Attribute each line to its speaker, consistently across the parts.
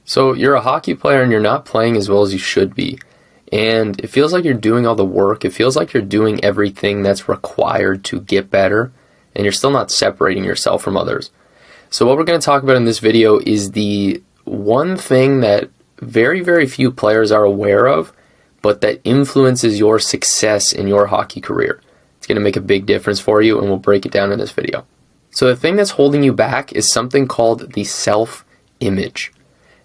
Speaker 1: So you're a hockey player and you're not playing as well as you should be. And it feels like you're doing all the work. It feels like you're doing everything that's required to get better, and you're still not separating yourself from others. So what we're going to talk about in this video is the one thing that very, very few players are aware of, but that influences your success in your hockey career. It's going to make a big difference for you, and we'll break it down in this video. So the thing that's holding you back is something called the self-image.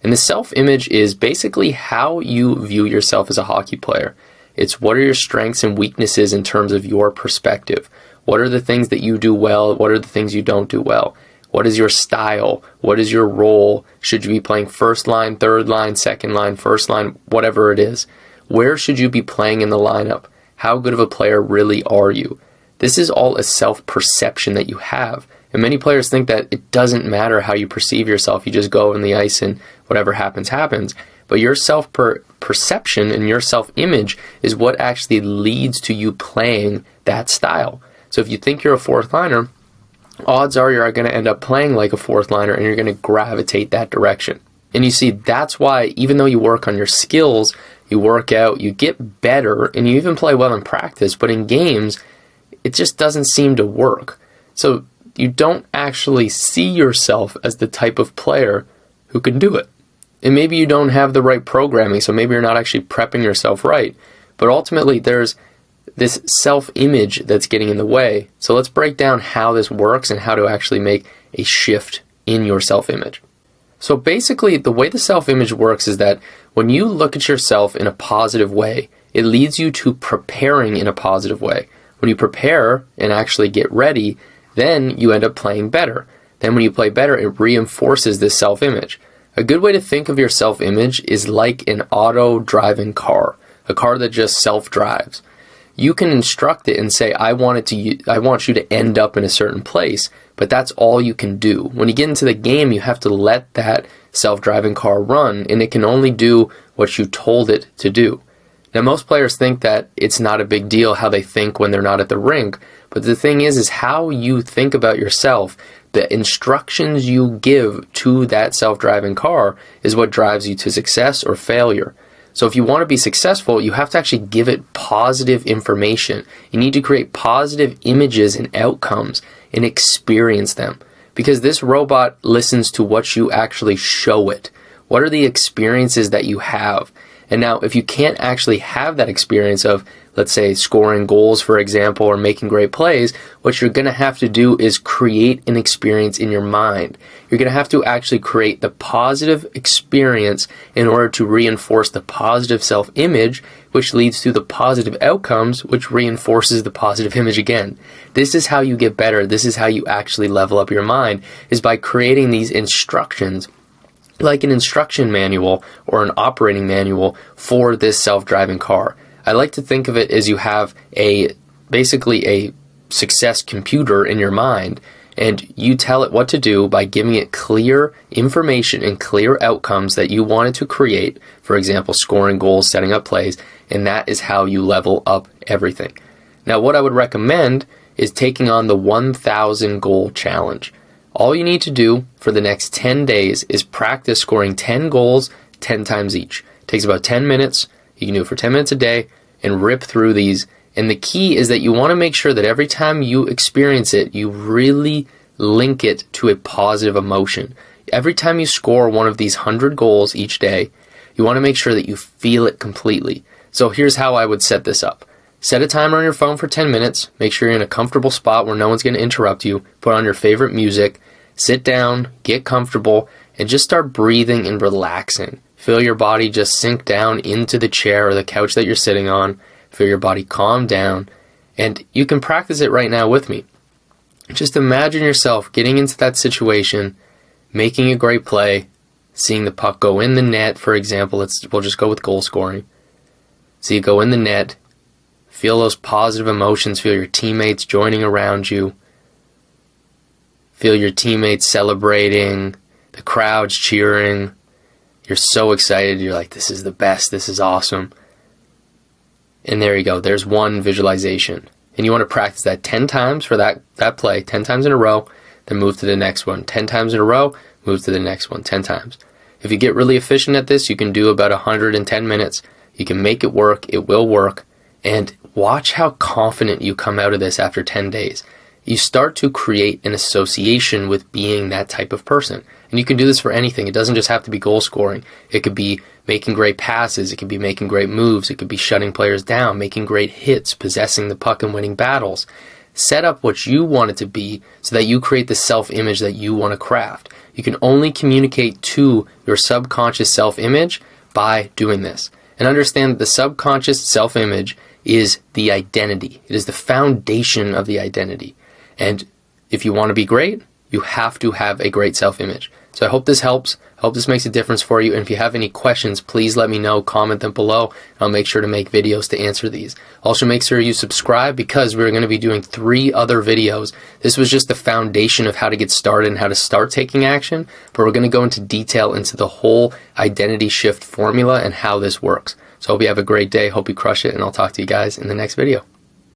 Speaker 1: And the self-image is basically how you view yourself as a hockey player. It's what are your strengths and weaknesses in terms of your perspective. What are the things that you do well? What are the things you don't do well? What is your style? What is your role? Should you be playing first line, third line, second line, first line, whatever it is? Where should you be playing in the lineup? How good of a player really are you? This is all a self-perception that you have. And many players think that it doesn't matter how you perceive yourself. You just go on the ice and whatever happens, happens. But your self-perception and your self-image is what actually leads to you playing that style. So if you think you're a fourth liner, odds are you're going to end up playing like a fourth liner and you're going to gravitate that direction. And you see, that's why even though you work on your skills, you work out, you get better, and you even play well in practice, but in games, it just doesn't seem to work. So you don't actually see yourself as the type of player who can do it. And maybe you don't have the right programming, so maybe you're not actually prepping yourself right. But ultimately, there's this self-image that's getting in the way. So let's break down how this works and how to actually make a shift in your self-image. So basically, the way the self-image works is that when you look at yourself in a positive way, it leads you to preparing in a positive way. When you prepare and actually get ready, then you end up playing better. Then when you play better, it reinforces this self-image. A good way to think of your self-image is like an auto-driving car, a car that just self-drives. You can instruct it and say, I want you to end up in a certain place, but that's all you can do. When you get into the game, you have to let that self-driving car run, and it can only do what you told it to do. Now, most players think that it's not a big deal how they think when they're not at the rink, but the thing is how you think about yourself, the instructions you give to that self-driving car is what drives you to success or failure. So if you want to be successful, you have to actually give it positive information. You need to create positive images and outcomes and experience them. Because this robot listens to what you actually show it. What are the experiences that you have? And now, if you can't actually have that experience of, let's say, scoring goals, for example, or making great plays, what you're going to have to do is create an experience in your mind. You're going to have to actually create the positive experience in order to reinforce the positive self-image, which leads to the positive outcomes, which reinforces the positive image again. This is how you get better. This is how you actually level up your mind, is by creating these instructions, like an instruction manual or an operating manual for this self-driving car. I like to think of it as you have basically a success computer in your mind, and you tell it what to do by giving it clear information and clear outcomes that you want it to create, for example, scoring goals, setting up plays, and that is how you level up everything. Now, what I would recommend is taking on the 1,000 goal challenge. All you need to do for the next 10 days is practice scoring 10 goals 10 times each. It takes about 10 minutes. You can do it for 10 minutes a day and rip through these. And the key is that you want to make sure that every time you experience it, you really link it to a positive emotion. Every time you score one of these 100 goals each day, you want to make sure that you feel it completely. So here's how I would set this up. Set a timer on your phone for 10 minutes. Make sure you're in a comfortable spot where no one's going to interrupt you. Put on your favorite music. Sit down, get comfortable, and just start breathing and relaxing. Feel your body just sink down into the chair or the couch that you're sitting on. Feel your body calm down. And you can practice it right now with me. Just imagine yourself getting into that situation, making a great play, seeing the puck go in the net, for example. We'll just go with goal scoring. See it go in the net. Feel those positive emotions. Feel your teammates joining around you. Feel your teammates celebrating, the crowd's cheering. You're so excited. You're like, this is the best. This is awesome. And there you go. There's one visualization. And you want to practice that 10 times for that play, 10 times in a row, then move to the next one. 10 times in a row, move to the next one, 10 times. If you get really efficient at this, you can do about 110 minutes. You can make it work. It will work. And watch how confident you come out of this after 10 days. You start to create an association with being that type of person. And you can do this for anything. It doesn't just have to be goal scoring. It could be making great passes. It could be making great moves. It could be shutting players down, making great hits, possessing the puck and winning battles. Set up what you want it to be so that you create the self-image that you want to craft. You can only communicate to your subconscious self-image by doing this. And understand that the subconscious self-image is the identity. It is the foundation of the identity. And if you want to be great, you have to have a great self-image. So I hope this helps. I hope this makes a difference for you. And if you have any questions, please let me know. Comment them below. I'll make sure to make videos to answer these. Also, make sure you subscribe because we're going to be doing 3 other videos. This was just the foundation of how to get started and how to start taking action. But we're going to go into detail into the whole identity shift formula and how this works. So I hope you have a great day. Hope you crush it. And I'll talk to you guys in the next video.